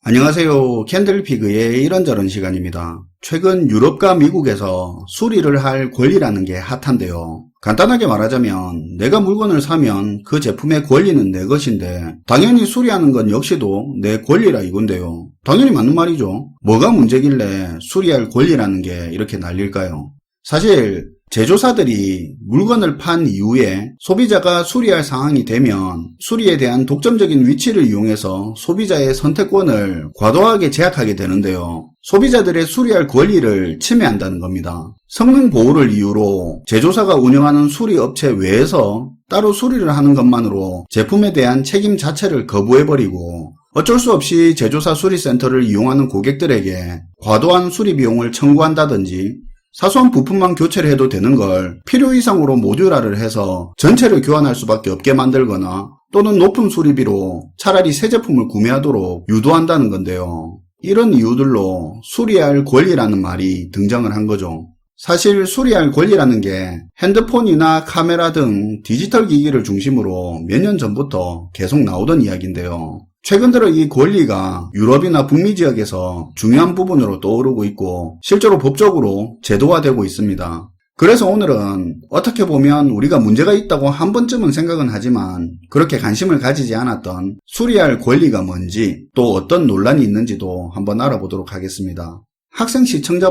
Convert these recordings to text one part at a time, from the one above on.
안녕하세요. 캔들피그의 이런저런 시간입니다. 최근 유럽과 미국에서 수리를 할 권리라는 게 핫한데요. 간단하게 말하자면 내가 물건을 사면 그 제품의 권리는 내 것인데 당연히 수리하는 건 역시도 내 권리라 이건데요. 당연히 맞는 말이죠. 뭐가 문제길래 수리할 권리라는 게 이렇게 난릴까요? 사실 제조사들이 물건을 판 이후에 소비자가 수리할 상황이 되면 수리에 대한 독점적인 위치를 이용해서 소비자의 선택권을 과도하게 제약하게 되는데요. 소비자들의 수리할 권리를 침해한다는 겁니다. 성능 보호를 이유로 제조사가 운영하는 수리 업체 외에서 따로 수리를 하는 것만으로 제품에 대한 책임 자체를 거부해버리고 어쩔 수 없이 제조사 수리센터를 이용하는 고객들에게 과도한 수리 비용을 청구한다든지 사소한 부품만 교체를 해도 되는 걸 필요 이상으로 모듈화를 해서 전체를 교환할 수밖에 없게 만들거나 또는 높은 수리비로 차라리 새 제품을 구매하도록 유도한다는 건데요. 이런 이유들로 수리할 권리라는 말이 등장을 한 거죠. 사실 수리할 권리라는 게 핸드폰이나 카메라 등 디지털 기기를 중심으로 몇 년 전부터 계속 나오던 이야기인데요. 최근 들어 이 권리가 유럽이나 북미 지역에서 중요한 부분으로 떠오르고 있고 실제로 법적으로 제도화되고 있습니다. 그래서 오늘은 어떻게 보면 우리가 문제가 있다고 한 번쯤은 생각은 하지만 그렇게 관심을 가지지 않았던 수리할 권리가 뭔지 또 어떤 논란이 있는지도 한번 알아보도록 하겠습니다. 학생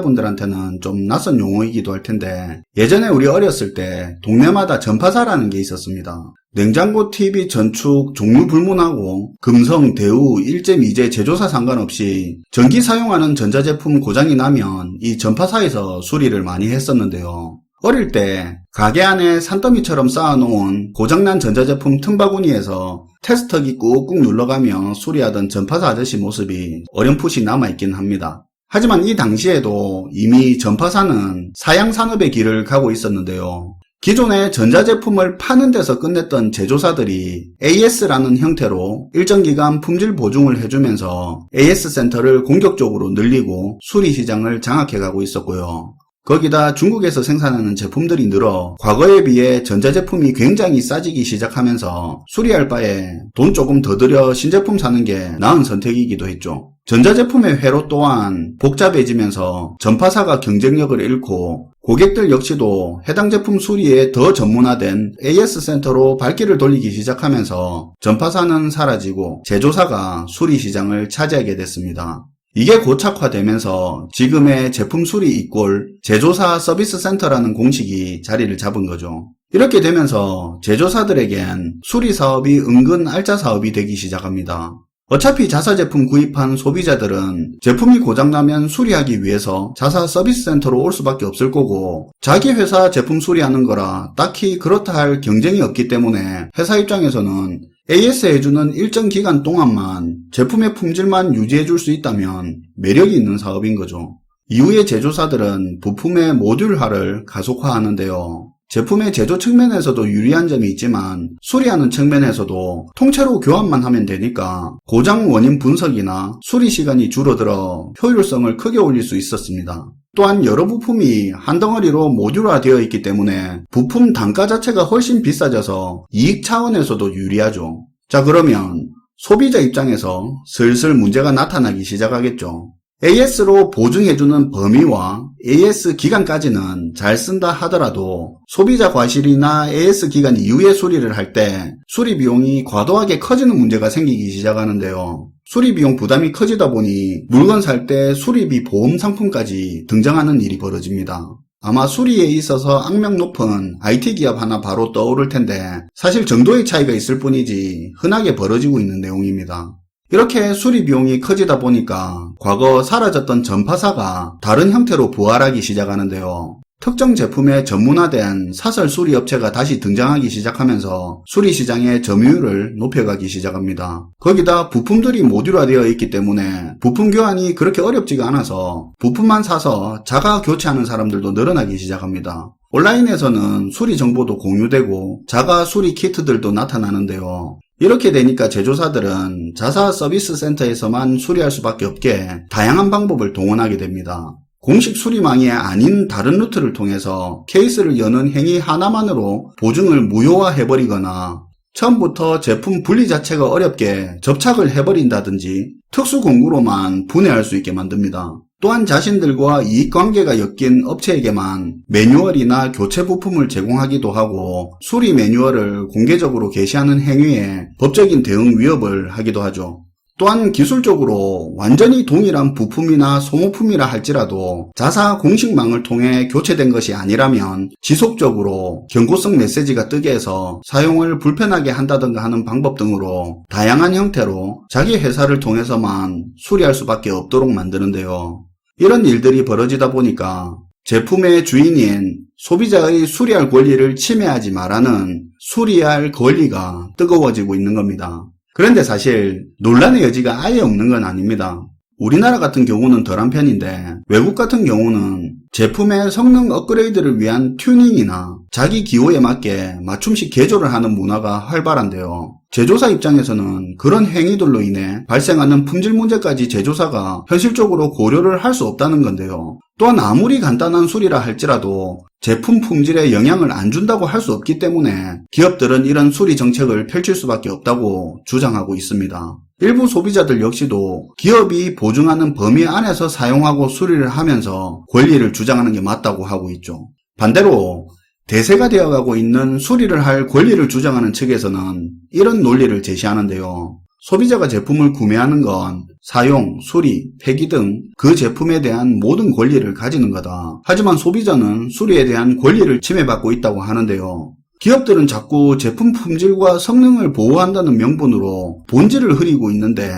시청자분들한테는 좀 낯선 용어이기도 할 텐데 예전에 우리 어렸을 때 동네마다 전파사라는 게 있었습니다. 냉장고, TV, 전축, 종류 불문하고 금성, 대우, 일제, 미제, 제조사 상관없이 전기 사용하는 전자제품 고장이 나면 이 전파사에서 수리를 많이 했었는데요. 어릴 때 가게 안에 산더미처럼 쌓아놓은 고장난 전자제품 틈바구니에서 테스터기 꾹꾹 눌러가며 수리하던 전파사 아저씨 모습이 어렴풋이 남아있긴 합니다. 하지만 이 당시에도 이미 전파사는 사양산업의 길을 가고 있었는데요. 기존의 전자제품을 파는 데서 끝냈던 제조사들이 AS라는 형태로 일정 기간 품질 보증을 해주면서 AS 센터를 공격적으로 늘리고 수리 시장을 장악해가고 있었고요. 거기다 중국에서 생산하는 제품들이 늘어 과거에 비해 전자제품이 굉장히 싸지기 시작하면서 수리할 바에 돈 조금 더 들여 신제품 사는 게 나은 선택이기도 했죠. 전자제품의 회로 또한 복잡해지면서 전파사가 경쟁력을 잃고 고객들 역시도 해당 제품 수리에 더 전문화된 AS 센터로 발길을 돌리기 시작하면서 전파사는 사라지고 제조사가 수리 시장을 차지하게 됐습니다. 이게 고착화되면서 지금의 제품 수리 이꼴 제조사 서비스 센터라는 공식이 자리를 잡은 거죠. 이렇게 되면서 제조사들에겐 수리 사업이 은근 알짜 사업이 되기 시작합니다. 어차피 자사 제품 구입한 소비자들은 제품이 고장나면 수리하기 위해서 자사 서비스 센터로 올 수밖에 없을 거고 자기 회사 제품 수리하는 거라 딱히 그렇다 할 경쟁이 없기 때문에 회사 입장에서는 AS 해주는 일정 기간 동안만 제품의 품질만 유지해줄 수 있다면 매력이 있는 사업인 거죠. 이후에 제조사들은 부품의 모듈화를 가속화하는데요. 제품의 제조 측면에서도 유리한 점이 있지만 수리하는 측면에서도 통째로 교환만 하면 되니까 고장 원인 분석이나 수리 시간이 줄어들어 효율성을 크게 올릴 수 있었습니다. 또한 여러 부품이 한 덩어리로 모듈화 되어 있기 때문에 부품 단가 자체가 훨씬 비싸져서 이익 차원에서도 유리하죠. 자, 그러면 소비자 입장에서 슬슬 문제가 나타나기 시작하겠죠. AS로 보증해주는 범위와 AS 기간까지는 잘 쓴다 하더라도 소비자 과실이나 AS 기간 이후에 수리를 할 때 수리 비용이 과도하게 커지는 문제가 생기기 시작하는데요. 수리 비용 부담이 커지다 보니 물건 살 때 수리비 보험 상품까지 등장하는 일이 벌어집니다. 아마 수리에 있어서 악명 높은 IT 기업 하나 바로 떠오를 텐데 사실 정도의 차이가 있을 뿐이지 흔하게 벌어지고 있는 내용입니다. 이렇게 수리 비용이 커지다 보니까 과거 사라졌던 전파사가 다른 형태로 부활하기 시작하는데요. 특정 제품에 전문화된 사설 수리 업체가 다시 등장하기 시작하면서 수리 시장의 점유율을 높여가기 시작합니다. 거기다 부품들이 모듈화되어 있기 때문에 부품 교환이 그렇게 어렵지가 않아서 부품만 사서 자가 교체하는 사람들도 늘어나기 시작합니다. 온라인에서는 수리 정보도 공유되고 자가 수리 키트들도 나타나는데요. 이렇게 되니까 제조사들은 자사 서비스 센터에서만 수리할 수밖에 없게 다양한 방법을 동원하게 됩니다. 공식 수리망이 아닌 다른 루트를 통해서 케이스를 여는 행위 하나만으로 보증을 무효화해버리거나 처음부터 제품 분리 자체가 어렵게 접착을 해버린다든지 특수 공구로만 분해할 수 있게 만듭니다. 또한 자신들과 이익관계가 엮인 업체에게만 매뉴얼이나 교체 부품을 제공하기도 하고 수리 매뉴얼을 공개적으로 게시하는 행위에 법적인 대응 위협을 하기도 하죠. 또한 기술적으로 완전히 동일한 부품이나 소모품이라 할지라도 자사 공식망을 통해 교체된 것이 아니라면 지속적으로 경고성 메시지가 뜨게 해서 사용을 불편하게 한다든가 하는 방법 등으로 다양한 형태로 자기 회사를 통해서만 수리할 수밖에 없도록 만드는데요. 이런 일들이 벌어지다 보니까 제품의 주인인 소비자의 수리할 권리를 침해하지 말라는 수리할 권리가 뜨거워지고 있는 겁니다. 그런데 사실 논란의 여지가 아예 없는 건 아닙니다. 우리나라 같은 경우는 덜한 편인데 외국 같은 경우는 제품의 성능 업그레이드를 위한 튜닝이나 자기 기호에 맞게 맞춤식 개조를 하는 문화가 활발한데요. 제조사 입장에서는 그런 행위들로 인해 발생하는 품질 문제까지 제조사가 현실적으로 고려를 할 수 없다는 건데요. 또한 아무리 간단한 수리라 할지라도 제품 품질에 영향을 안 준다고 할 수 없기 때문에 기업들은 이런 수리 정책을 펼칠 수밖에 없다고 주장하고 있습니다. 일부 소비자들 역시도 기업이 보증하는 범위 안에서 사용하고 수리를 하면서 권리를 주장하는 게 맞다고 하고 있죠. 반대로 대세가 되어가고 있는 수리를 할 권리를 주장하는 측에서는 이런 논리를 제시하는데요. 소비자가 제품을 구매하는 건 사용, 수리, 폐기 등 그 제품에 대한 모든 권리를 가지는 거다. 하지만 소비자는 수리에 대한 권리를 침해받고 있다고 하는데요. 기업들은 자꾸 제품 품질과 성능을 보호한다는 명분으로 본질을 흐리고 있는데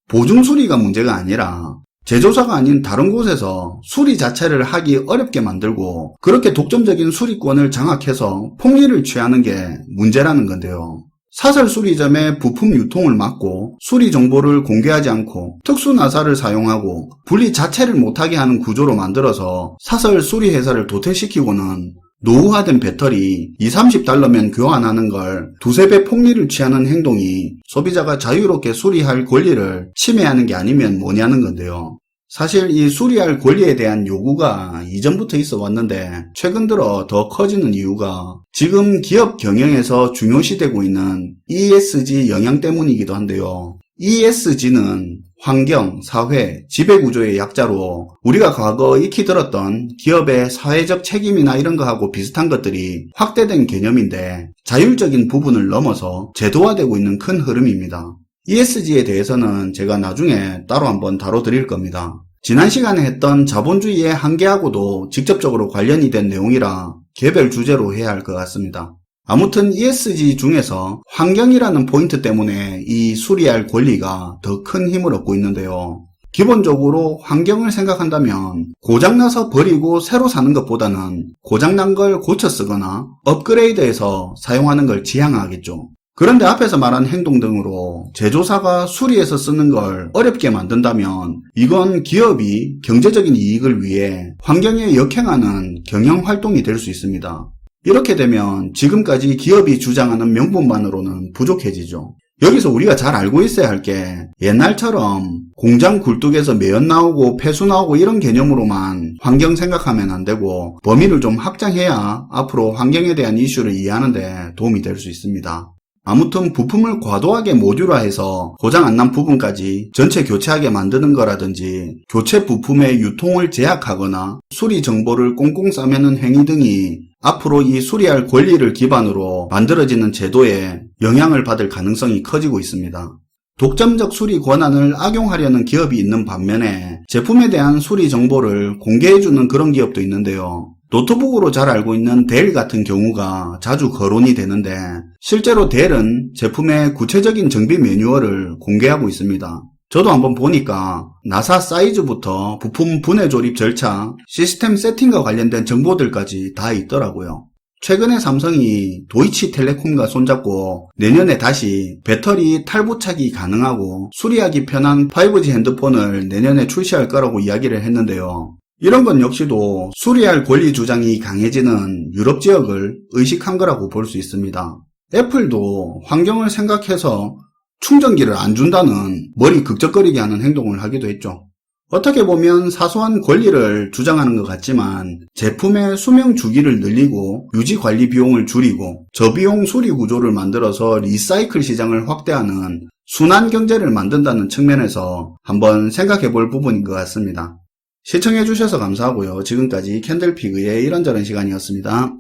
보증 수리가 문제가 아니라 제조사가 아닌 다른 곳에서 수리 자체를 하기 어렵게 만들고 그렇게 독점적인 수리권을 장악해서 폭리를 취하는 게 문제라는 건데요. 사설 수리점의 부품 유통을 막고 수리 정보를 공개하지 않고 특수 나사를 사용하고 분리 자체를 못하게 하는 구조로 만들어서 사설 수리 회사를 도태시키고는 노후화된 배터리 20-30달러면 교환하는 걸 두세 배 폭리를 취하는 행동이 소비자가 자유롭게 수리할 권리를 침해하는 게 아니면 뭐냐는 건데요. 사실 이 수리할 권리에 대한 요구가 이전부터 있어 왔는데 최근 들어 더 커지는 이유가 지금 기업 경영에서 중요시되고 있는 ESG 영향 때문이기도 한데요. ESG는 환경, 사회, 지배구조의 약자로 우리가 과거 익히 들었던 기업의 사회적 책임이나 이런 거하고 비슷한 것들이 확대된 개념인데 자율적인 부분을 넘어서 제도화되고 있는 큰 흐름입니다. ESG에 대해서는 제가 나중에 따로 한번 다뤄드릴 겁니다. 지난 시간에 했던 자본주의의 한계하고도 직접적으로 관련이 된 내용이라 개별 주제로 해야 할 것 같습니다. 아무튼 ESG 중에서 환경이라는 포인트 때문에 이 수리할 권리가 더 큰 힘을 얻고 있는데요. 기본적으로 환경을 생각한다면 고장나서 버리고 새로 사는 것보다는 고장난 걸 고쳐 쓰거나 업그레이드해서 사용하는 걸 지향하겠죠. 그런데 앞에서 말한 행동 등으로 제조사가 수리해서 쓰는 걸 어렵게 만든다면 이건 기업이 경제적인 이익을 위해 환경에 역행하는 경영활동이 될 수 있습니다. 이렇게 되면 지금까지 기업이 주장하는 명분만으로는 부족해지죠. 여기서 우리가 잘 알고 있어야 할 게 옛날처럼 공장 굴뚝에서 매연 나오고 폐수 나오고 이런 개념으로만 환경 생각하면 안 되고 범위를 좀 확장해야 앞으로 환경에 대한 이슈를 이해하는 데 도움이 될 수 있습니다. 아무튼 부품을 과도하게 모듈화해서 고장 안 난 부분까지 전체 교체하게 만드는 거라든지 교체 부품의 유통을 제약하거나 수리 정보를 꽁꽁 싸매는 행위 등이 앞으로 이 수리할 권리를 기반으로 만들어지는 제도에 영향을 받을 가능성이 커지고 있습니다. 독점적 수리 권한을 악용하려는 기업이 있는 반면에 제품에 대한 수리 정보를 공개해주는 그런 기업도 있는데요. 노트북으로 잘 알고 있는 델 같은 경우가 자주 거론이 되는데 실제로 델은 제품의 구체적인 정비 매뉴얼을 공개하고 있습니다. 저도 한번 보니까 나사 사이즈부터 부품 분해 조립 절차, 시스템 세팅과 관련된 정보들까지 다 있더라고요. 최근에 삼성이 도이치텔레콤과 손잡고 내년에 다시 배터리 탈부착이 가능하고 수리하기 편한 5G 핸드폰을 내년에 출시할 거라고 이야기를 했는데요. 이런 건 역시도 수리할 권리 주장이 강해지는 유럽 지역을 의식한 거라고 볼 수 있습니다. 애플도 환경을 생각해서 충전기를 안 준다는 머리 극적거리게 하는 행동을 하기도 했죠. 어떻게 보면 사소한 권리를 주장하는 것 같지만 제품의 수명 주기를 늘리고 유지 관리 비용을 줄이고 저비용 수리 구조를 만들어서 리사이클 시장을 확대하는 순환 경제를 만든다는 측면에서 한번 생각해 볼 부분인 것 같습니다. 시청해 주셔서 감사하고요. 지금까지 캔들피그의 이런저런 시간이었습니다.